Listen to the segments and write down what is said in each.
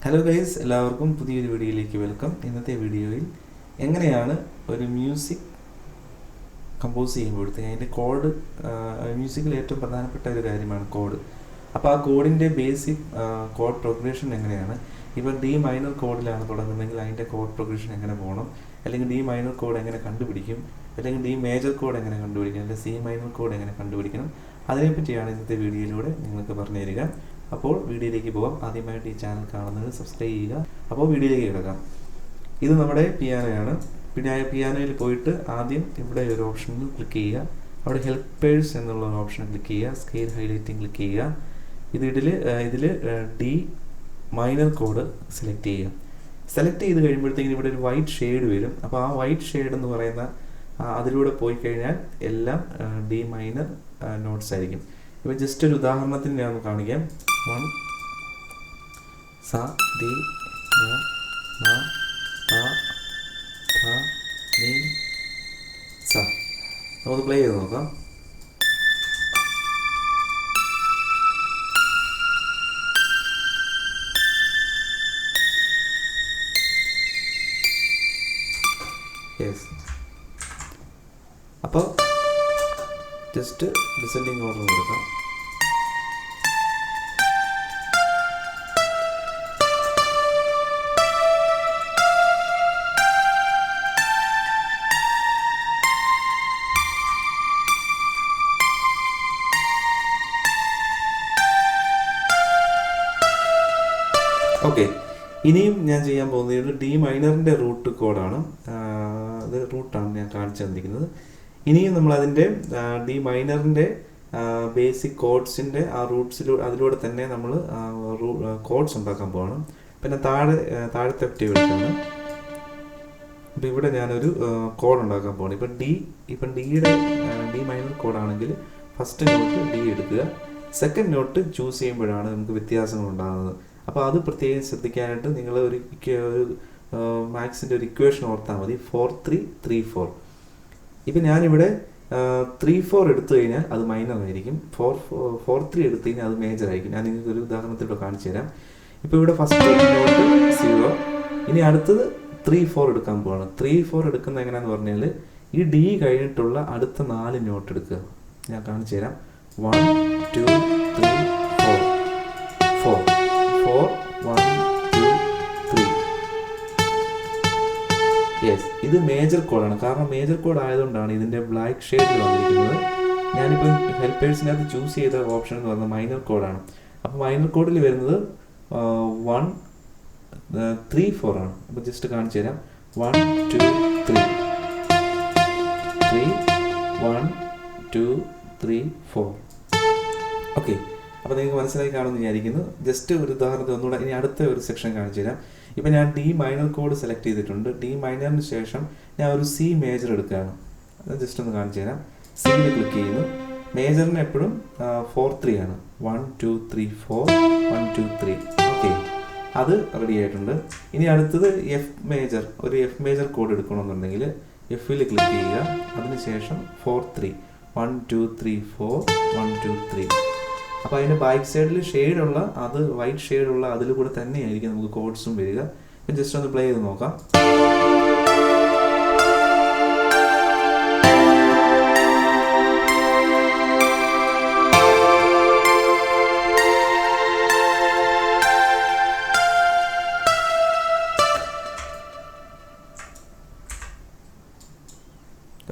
Hello guys, എല്ലാവർക്കും പുതിയൊരു വീഡിയോയിലേക്ക് വെൽക്കം. ഇന്നത്തെ വീഡിയോയിൽ എങ്ങനെയാണ് ഒരു മ്യൂസിക് കമ്പോസ് ചെയ്യുമ്പോഴത്തേക്ക് അതിൻ്റെ കോഡ്, മ്യൂസിക്കിൽ ഏറ്റവും പ്രധാനപ്പെട്ട ഒരു കാര്യമാണ് കോഡ്. അപ്പോൾ ആ കോഡിൻ്റെ ബേസിക് കോഡ് പ്രോഗ്രഷൻ എങ്ങനെയാണ്, ഇപ്പോൾ ഡി മൈനർ കോഡിലാണ് തുടങ്ങുന്നതെങ്കിൽ അതിൻ്റെ കോഡ് പ്രോഗ്രഷൻ എങ്ങനെ പോകണം, അല്ലെങ്കിൽ ഡി മൈനർ കോഡ് എങ്ങനെ കണ്ടുപിടിക്കും, അല്ലെങ്കിൽ ഡി മേജർ കോഡ് എങ്ങനെ കണ്ടുപിടിക്കണം, അല്ലെങ്കിൽ സി മൈനർ കോഡ് എങ്ങനെ കണ്ടുപിടിക്കണം, അതിനെപ്പറ്റിയാണ് ഇന്നത്തെ വീഡിയോയിലൂടെ നിങ്ങൾക്ക് പറഞ്ഞു തരിക. അപ്പോൾ വീഡിയോയിലേക്ക് പോകാം. ആദ്യമായിട്ട് ഈ ചാനൽ കാണുന്നത് സബ്സ്ക്രൈബ് ചെയ്യുക. അപ്പോൾ വീഡിയോയിലേക്ക് കിടക്കാം. ഇത് നമ്മുടെ പിയാനോയാണ്. പിന്നെ പിയാനോയിൽ പോയിട്ട് ആദ്യം ഇവിടെ ഒരു ഓപ്ഷനിൽ ക്ലിക്ക് ചെയ്യുക. അവിടെ ഹെൽപ്പേഴ്സ് എന്നുള്ള ഒരു ഓപ്ഷൻ ക്ലിക്ക് ചെയ്യുക. സ്കെയിൽ ഹൈലൈറ്റിംഗ് ക്ലിക്ക് ചെയ്യുക. ഇതിൽ ഡി മൈനർ കോഡ് സെലക്ട് ചെയ്യുക. സെലക്ട് ചെയ്ത് കഴിയുമ്പോഴത്തേക്കും ഇവിടെ ഒരു വൈറ്റ് ഷെയ്ഡ് വരും. അപ്പോൾ ആ വൈറ്റ് ഷെയ്ഡ് എന്ന് പറയുന്ന അതിലൂടെ പോയി കഴിഞ്ഞാൽ എല്ലാം ഡി മൈനർ നോട്ട്സ് ആയിരിക്കും. ഇപ്പോൾ ജസ്റ്റ് ഒരു ഉദാഹരണത്തിന് ഞാൻ കാണിക്കാം. 1 സ ദി ര ന പ ധ നി സ. നമുക്ക് പ്ലേ ചെയ്ത് നോക്കാം. യെസ്. അപ്പോൾ ജസ്റ്റ് ഡിസെൻഡിങ് ഓർഡർ കൊടുക്കാം. ഓക്കെ, ഇനിയും ഞാൻ ചെയ്യാൻ പോകുന്നത് ഡി മൈനറിൻ്റെ റൂട്ട് കോഡാണ്. അത് റൂട്ടാണ് ഞാൻ കാണിച്ചു തന്നിരിക്കുന്നത്. ഇനിയും നമ്മളതിൻ്റെ ഡി മൈനറിൻ്റെ ബേസിക് കോഡ്സിൻ്റെ ആ അതിലൂടെ തന്നെ നമ്മൾ കോഡ്സ് ഉണ്ടാക്കാൻ പോവാണ്. പിന്നെ താഴത്തെ ഒക്ടേവ് എടുക്കുകയാണ്. അപ്പോൾ ഇവിടെ ഞാനൊരു കോഡ് ഉണ്ടാക്കാൻ പോവാണ്. ഇപ്പം ഡി മൈനർ കോഡാണെങ്കിൽ ഫസ്റ്റ് നോട്ട് ഡി എടുക്കുക. സെക്കൻഡ് നോട്ട് ചൂസ് ചെയ്യുമ്പോഴാണ് നമുക്ക് വ്യത്യാസങ്ങൾ ഉണ്ടാകുന്നത്. അപ്പോൾ അത് പ്രത്യേകം ശ്രദ്ധിക്കാനായിട്ട് നിങ്ങൾ ഒരു മാത്സിൻ്റെ ഒരു ഇക്വേഷൻ ഓർത്താൽ മതി. 4-3-3-4. ഇപ്പം ഞാനിവിടെ 3-4 എടുത്തു കഴിഞ്ഞാൽ അത് മൈനർ ആയിരിക്കും. 4-3 എടുത്തു കഴിഞ്ഞാൽ അത് മേജർ ആയിരിക്കും. ഞാൻ നിങ്ങൾക്ക് ഒരു ഉദാഹരണത്തിലൂടെ കാണിച്ചു തരാം. ഇപ്പോൾ ഇവിടെ ഫസ്റ്റ് നോട്ട് 0. ഇനി അടുത്തത് 3-4 എടുക്കാൻ പോവാണ്. 3-4 എടുക്കുന്നത് എങ്ങനെയാണെന്ന് പറഞ്ഞാൽ ഈ ഡി കഴിഞ്ഞിട്ടുള്ള അടുത്ത 4 നോട്ട് എടുക്കുക. ഞാൻ കാണിച്ചു തരാം. 1 2 3 4 4 4 1 2 3. യെസ്, ഇത് മേജർ കോഡാണ്. കാരണം മേജർ കോഡ് ആയതുകൊണ്ടാണ് ഇതിൻ്റെ ബ്ലാക്ക് ഷെയ്ഡിൽ വന്നിരിക്കുന്നത്. ഞാനിപ്പോൾ ഹെൽപ്പേഴ്സിനകത്ത് ചൂസ് ചെയ്ത ഓപ്ഷൻ എന്ന് പറയുന്നത് മൈനർ കോഡാണ്. അപ്പോൾ മൈനർ കോഡിൽ വരുന്നത് 1 3 4 ആണ്. അപ്പോൾ ജസ്റ്റ് കാണിച്ചു തരാം. 1 2 3 3 1 2 3 4. ഓക്കെ, അപ്പോൾ നിങ്ങൾക്ക് മനസ്സിലായി കാണുമെന്ന് വിചാരിക്കുന്നു. ജസ്റ്റ് ഒരു ഉദാഹരണത്തിൽ ഒന്നുകൂടെ ഇനി അടുത്ത ഒരു സെക്ഷൻ കാണിച്ചു തരാം. ഇപ്പോൾ ഞാൻ ഡി മൈനർ കോഡ് സെലക്ട് ചെയ്തിട്ടുണ്ട്. ഡി മൈനറിന് ശേഷം ഞാൻ ഒരു സി മേജർ എടുക്കുകയാണ്. അത് ജസ്റ്റ് ഒന്ന് കാണിച്ചു തരാം. സിയിൽ ക്ലിക്ക് ചെയ്യുന്നു. മേജറിന് എപ്പോഴും 4-3 ആണ്. 1 2 3 4 1 2 3. ഓക്കെ, അത് റെഡി ആയിട്ടുണ്ട്. ഇനി അടുത്തത് എഫ് മേജർ കോഡ് എടുക്കണമെന്നുണ്ടെങ്കിൽ എഫിൽ ക്ലിക്ക് ചെയ്യുക. അതിനുശേഷം 4-3 1 2 3 4 1 2 3. അപ്പോൾ അതിൻ്റെ ബാക്ക് സൈഡിൽ ഷെയ്ഡുള്ള അത് വൈറ്റ് ഷെയ്ഡുള്ള അതിൽ കൂടെ തന്നെയായിരിക്കും നമുക്ക് കോഡ്സും വരിക. ജസ്റ്റ് ഒന്ന് പ്ലേ ചെയ്ത് നോക്കാം.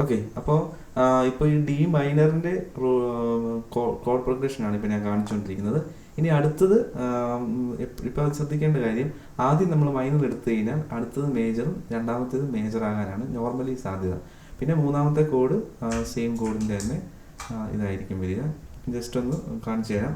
ഓക്കെ, അപ്പോൾ ഇപ്പോൾ ഈ ഡി മൈനറിൻ്റെ കോഡ് പ്രോഗ്രഷനാണ് ഇപ്പോൾ ഞാൻ കാണിച്ചുകൊണ്ടിരിക്കുന്നത്. ഇനി അടുത്തത് ഇപ്പോൾ ശ്രദ്ധിക്കേണ്ട കാര്യം, ആദ്യം നമ്മൾ മൈനർ എടുത്തു കഴിഞ്ഞാൽ അടുത്തത് മേജറും രണ്ടാമത്തേത് മേജർ ആകാനാണ് നോർമലി സാധ്യത. പിന്നെ മൂന്നാമത്തെ കോഡ് സെയിം കോഡിൻ്റെ തന്നെ ഇതായിരിക്കും വരിക. ജസ്റ്റ് ഒന്ന് കാണിച്ചു തരാം.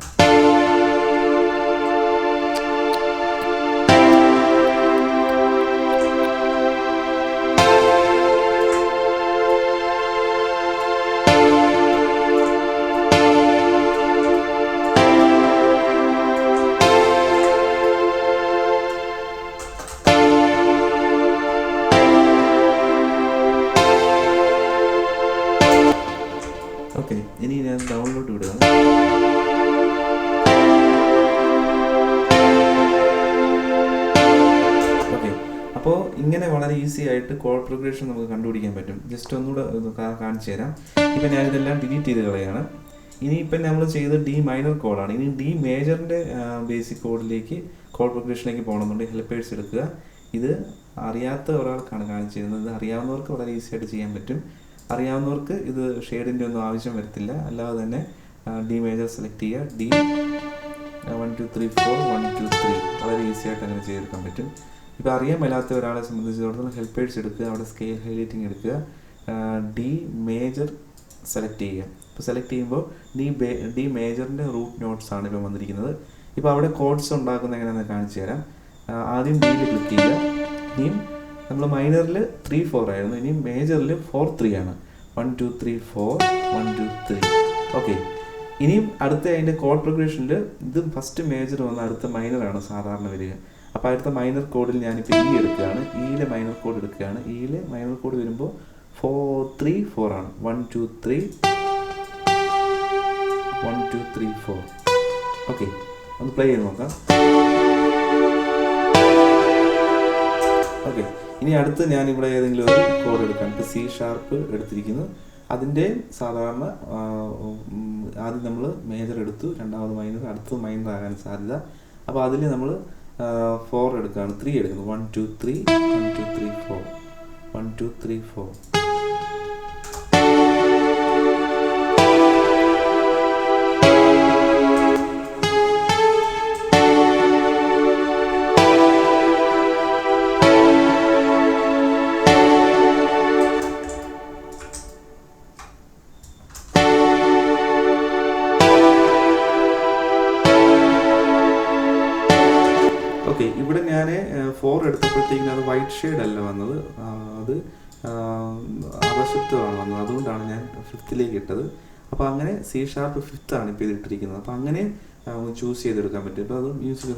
ഓക്കെ, ഇനി ഞാൻ ഡൗൺലോഡ് വിടുക. അപ്പോൾ ഇങ്ങനെ വളരെ ഈസി ആയിട്ട് കോഡ് പ്രോഗ്രഷൻ നമുക്ക് കണ്ടുപിടിക്കാൻ പറ്റും. ജസ്റ്റ് ഒന്നുകൂടെ കാണിച്ചു തരാം. ഇപ്പം ഞാനിതെല്ലാം ഡിലീറ്റ് ചെയ്ത് കളയാണ്. ഇനിയിപ്പം നമ്മൾ ചെയ്ത് ഡി മൈനർ കോഡാണ്. ഇനി ഡി മേജറിൻ്റെ ബേസിക് കോഡിലേക്ക് കോഡ് പ്രോഗ്രഷനിലേക്ക് പോകണമെന്നുണ്ടെങ്കിൽ ഹെൽപ്പേഴ്സ് എടുക്കുക. ഇത് അറിയാത്ത ഒരാൾക്കാണ് കാണിച്ചു തരുന്നത്. ഇത് അറിയാവുന്നവർക്ക് വളരെ ഈസി ആയിട്ട് ചെയ്യാൻ പറ്റും. അറിയാവുന്നവർക്ക് ഇത് ഷെയ്ഡിൻ്റെ ഒന്നും ആവശ്യം വരത്തില്ല. അല്ലാതെ തന്നെ ഡി മേജർ സെലക്ട് ചെയ്യുക, ഡി 1 2 3 4 1 2 3 വളരെ ഈസി ആയിട്ട് അങ്ങനെ ചെയ്തെടുക്കാൻ പറ്റും. ഇപ്പോൾ അറിയാൻ മേലാത്ത ഒരാളെ സംബന്ധിച്ചിടത്തോളം ഹെൽപ്പേഴ്സ് എടുക്കുക, അവിടെ സ്കെയിൽ ഹൈലൈറ്റിംഗ് എടുക്കുക, ഡി മേജർ സെലക്ട് ചെയ്യുക. ഇപ്പോൾ സെലക്ട് ചെയ്യുമ്പോൾ ഡി മേജറിൻ്റെ റൂട്ട് നോട്ട്സ് ആണ് ഇപ്പോൾ വന്നിരിക്കുന്നത്. ഇപ്പോൾ അവിടെ കോഡ്സ് ഉണ്ടാക്കുന്നത് എങ്ങനെയാണെന്ന് കാണിച്ചു തരാം. ആദ്യം ഡിയിൽ ക്ലിക്ക് ചെയ്യുക. ഇനിയും നമ്മൾ മൈനറിൽ 3 4 ആയിരുന്നു, ഇനിയും മേജറിൽ 4 3 ആണ്. 1 2 3 4 1 2 3. ഓക്കെ, ഇനിയും അടുത്ത അതിൻ്റെ കോഡ് പ്രോഗ്രഷനിൽ ഇത് ഫസ്റ്റ് മേജർ വന്ന് അടുത്ത മൈനറാണ് സാധാരണ വരിക. അപ്പോൾ അടുത്ത മൈനർ കോഡിൽ ഞാനിപ്പോൾ ഇ എടുക്കുകയാണ്. ഇയിലെ മൈനർ കോഡ് എടുക്കുകയാണ്. ഇയിലെ മൈനർ കോഡ് വരുമ്പോൾ 4 3 4 ആണ്. 1 2 3 1 2 3 4. ഓക്കെ, ഒന്ന് പ്ലേ ചെയ്ത് നോക്കാം. ഓക്കെ, ഇനി അടുത്ത് ഞാനിവിടെ ഏതെങ്കിലും ഒരു കോഡ് എടുക്കാം. ഇപ്പോൾ C# എടുത്തിരിക്കുന്നു. അതിൻ്റെ സാധാരണ ആദ്യം നമ്മൾ മേജർ എടുത്തു, രണ്ടാമത് മൈനർ, അടുത്തത് മൈനർ ആകാൻ സാധ്യത. അപ്പോൾ അതിൽ നമ്മൾ 4 എടുക്കുകയാണ്, 3 എടുക്കുന്നു. 1 2 3 1 2 3 4 1 2 3 4. ഓക്കെ, ഇവിടെ ഞാൻ 4 എടുത്തപ്പോഴത്തേക്കും അത് വൈറ്റ് ഷെയ്ഡ് അല്ല വന്നത്, അത് അവശത്വമാണ് വന്നത്. അതുകൊണ്ടാണ് ഞാൻ 5th ഇട്ടത്. അപ്പോൾ അങ്ങനെ C# 5th ആണ് ഇപ്പോൾ ഇതിട്ടിരിക്കുന്നത്. അപ്പോൾ അങ്ങനെ ചൂസ് ചെയ്തെടുക്കാൻ പറ്റും. ഇപ്പോൾ അത് മ്യൂസിക്.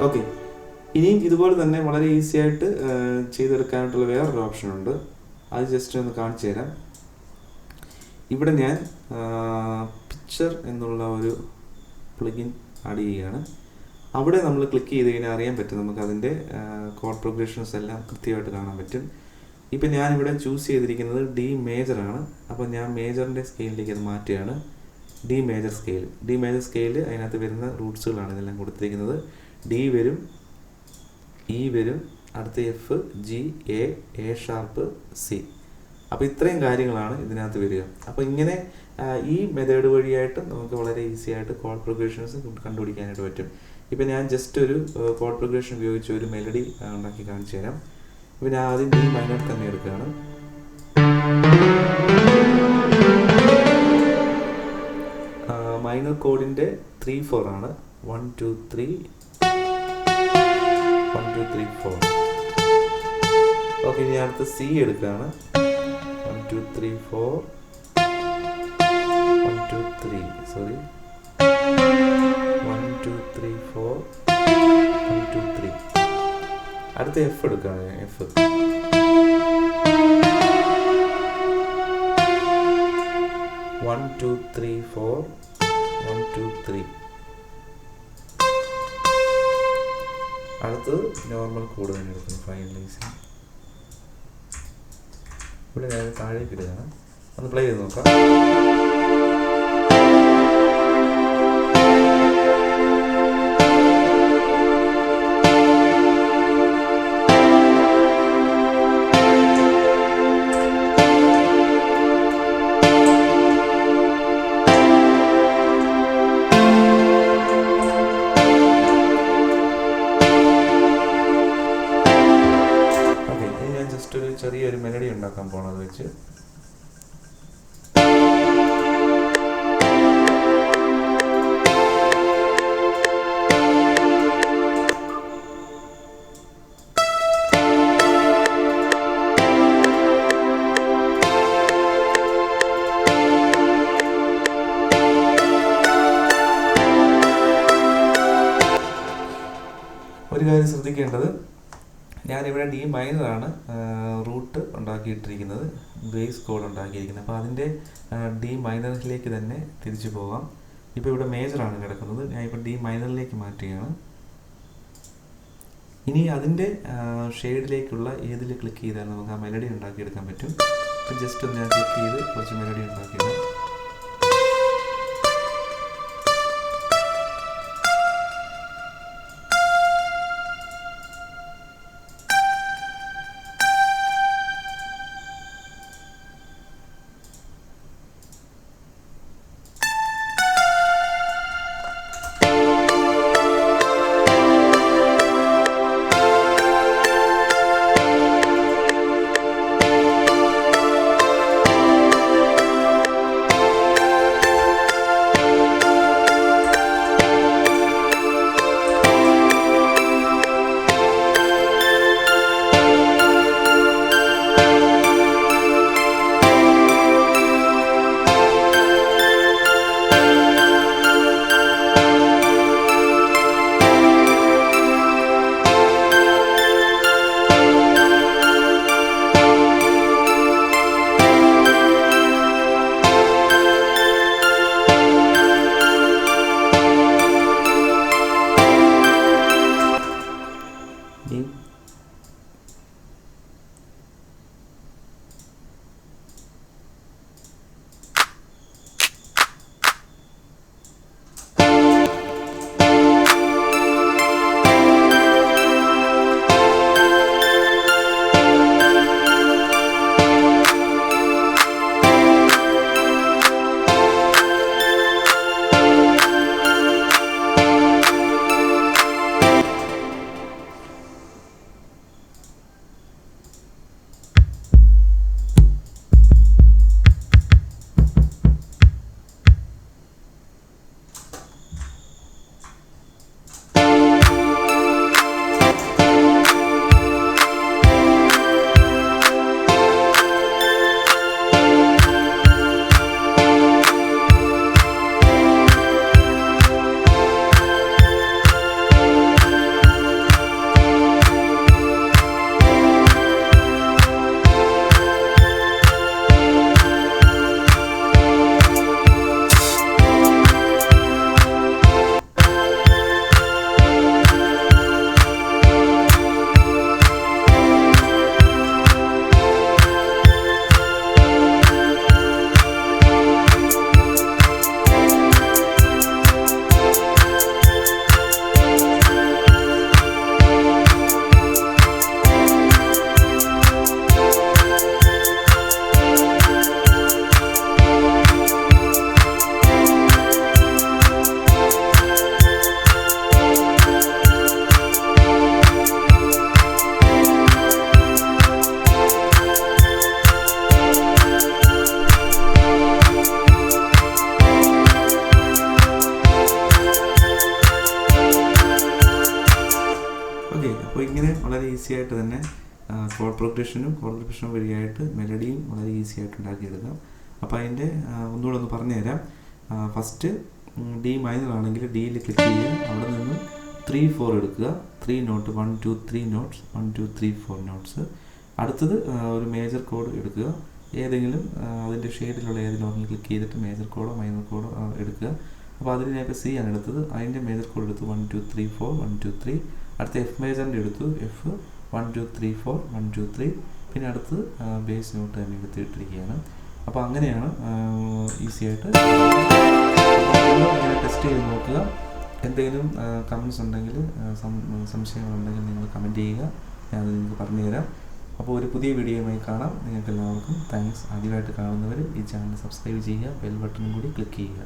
ഓക്കെ, ഇനിയും ഇതുപോലെ തന്നെ വളരെ ഈസി ആയിട്ട് ചെയ്തെടുക്കാനായിട്ടുള്ള വേറൊരു ഓപ്ഷൻ ഉണ്ട്. അത് ജസ്റ്റ് ഒന്ന് കാണിച്ചു തരാം. ഇവിടെ ഞാൻ പിക്ചർ എന്നുള്ള ഒരു പ്ലഗിൻ ആഡ് ചെയ്യുകയാണ്. അവിടെ നമ്മൾ ക്ലിക്ക് ചെയ്ത് കഴിഞ്ഞാൽ അറിയാൻ പറ്റും, നമുക്ക് അതിൻ്റെ കോഡ് പ്രോഗ്രഷൻസ് എല്ലാം കൃത്യമായിട്ട് കാണാൻ പറ്റും. ഇപ്പം ഞാനിവിടെ ചൂസ് ചെയ്തിരിക്കുന്നത് ഡി മേജറാണ്. അപ്പോൾ ഞാൻ മേജറിൻ്റെ സ്കെയിലിലേക്ക് അത് മാറ്റുകയാണ്. ഡി മേജർ സ്കെയിൽ അതിനകത്ത് വരുന്ന റൂട്ട്സുകളാണ് ഇതെല്ലാം കൊടുത്തിരിക്കുന്നത്. ഡി വരും, ഇ വരും, അടുത്ത F G A C. അപ്പോൾ ഇത്രയും കാര്യങ്ങളാണ് ഇതിനകത്ത് വരിക. അപ്പോൾ ഇങ്ങനെ ഈ മെത്തേഡ് വഴിയായിട്ട് നമുക്ക് വളരെ ഈസി ആയിട്ട് കോഡ് പ്രോഗ്രഷൻസ് കണ്ടുപിടിക്കാനായിട്ട് പറ്റും. ഇപ്പം ഞാൻ ജസ്റ്റ് ഒരു കോഡ് പ്രോഗ്രഷൻ ഉപയോഗിച്ച് ഒരു മെലഡി ഉണ്ടാക്കി കാണിച്ചു തരാം. ഇപ്പം ഞാൻ ആദ്യം ഡി മൈനർ തന്നെ എടുക്കുകയാണ്. മൈനർ കോഡിൻ്റെ 3 4 ആണ്. 1 2 3 1 2 3 4. ഓക്കെ, ഇനി അടുത്ത് C എടുക്കുകയാണ്. 1 2 3 4 1 2 3 സോറി 1 2 3 4 1 2 3. അടുത്ത F എടുക്കുകയാണ്. F 1 2 3 4 1 2 3. അടുത്തത് നോർമൽ കോഡ് തന്നെ എടുക്കുന്നു. ഫൈനലൈസിങ്. ഇവിടെ ഞാൻ താഴേക്ക് ഇടുകയാണ്. ഒന്ന് പ്ലേ ചെയ്ത് നോക്കാം. ഒരു ചെറിയൊരു മെലഡി ഉണ്ടാക്കാൻ പോണത് വെച്ച് ഒരു കാര്യം ശ്രദ്ധിക്കേണ്ടത്, ഞാനിവിടെ ഡി മൈനറാണ് റൂട്ട് ഉണ്ടാക്കിയിട്ടിരിക്കുന്നത്, ബേസ് കോഡ് ഉണ്ടാക്കിയിരിക്കുന്നത്. അപ്പോൾ അതിൻ്റെ ഡി മൈനറിലേക്ക് തന്നെ തിരിച്ചു പോകാം. ഇപ്പോൾ ഇവിടെ മേജറാണ് കിടക്കുന്നത്, ഞാൻ ഇപ്പോൾ ഡി മൈനറിലേക്ക് മാറ്റുകയാണ്. ഇനി അതിൻ്റെ ഷെയ്ഡിലേക്കുള്ള ഏതിൽ ക്ലിക്ക് ചെയ്താൽ നമുക്ക് ആ മെലഡി ഉണ്ടാക്കിയെടുക്കാൻ പറ്റും. അപ്പം ജസ്റ്റ് ഒന്ന് ഞാൻ ക്ലിക്ക് ചെയ്ത് കുറച്ച് മെലഡി ഉണ്ടാക്കിയത്. അപ്പോൾ ഇങ്ങനെ വളരെ ഈസി ആയിട്ട് തന്നെ കോഡ് പ്രോഗ്രഷനും വഴിയായിട്ട് മെലഡിയും വളരെ ഈസി ആയിട്ട് ഉണ്ടാക്കിയെടുക്കാം. അപ്പോൾ അതിൻ്റെ ഒന്നുകൂടെ ഒന്ന് പറഞ്ഞുതരാം. ഫസ്റ്റ് ഡി മൈനർ ആണെങ്കിൽ ഡിയിൽ ക്ലിക്ക് ചെയ്യുക, അവിടെ നിന്ന് 3-4 എടുക്കുക, 3 നോട്ട് 1 2 3 നോട്ട്സ് 1 2 3 4 നോട്ട്സ്. അടുത്തത് ഒരു മേജർ കോഡ് എടുക്കുക, ഏതെങ്കിലും അതിൻ്റെ ഷെയ്ഡിലുള്ള ഏതെങ്കിലും ക്ലിക്ക് ചെയ്തിട്ട് മേജർ കോഡോ മൈനർ കോഡോ എടുക്കുക. അപ്പോൾ അതിന് ഞാൻ ഇപ്പോൾ സി ആണ് എടുത്തത്, അതിൻ്റെ മേജർ കോഡ് എടുത്തു 1 2 3 4 1 2 3. അടുത്ത എഫ് മേജറിൻ്റെ എടുത്തു, എഫ് 1 2 3 4 1 2 3. പിന്നെ അടുത്ത് ബേസ് നോട്ട് തന്നെ എടുത്തിട്ടിരിക്കുകയാണ്. അപ്പോൾ അങ്ങനെയാണ് ഈസി ആയിട്ട് ഇങ്ങനെ ടെസ്റ്റ് ചെയ്ത് നോക്കുക. എന്തെങ്കിലും കമൻറ്റ്സ് ഉണ്ടെങ്കിൽ സംശയങ്ങളുണ്ടെങ്കിൽ നിങ്ങൾ കമൻറ്റ് ചെയ്യുക, ഞാനത് നിങ്ങൾക്ക് പറഞ്ഞു തരാം. അപ്പോൾ ഒരു പുതിയ വീഡിയോയുമായി കാണാം. നിങ്ങൾക്ക് എല്ലാവർക്കും താങ്ക്സ്. ആദ്യമായിട്ട് കാണുന്നവർ ഈ ചാനൽ സബ്സ്ക്രൈബ് ചെയ്യുക, ബെൽ ബട്ടണും കൂടി ക്ലിക്ക് ചെയ്യുക.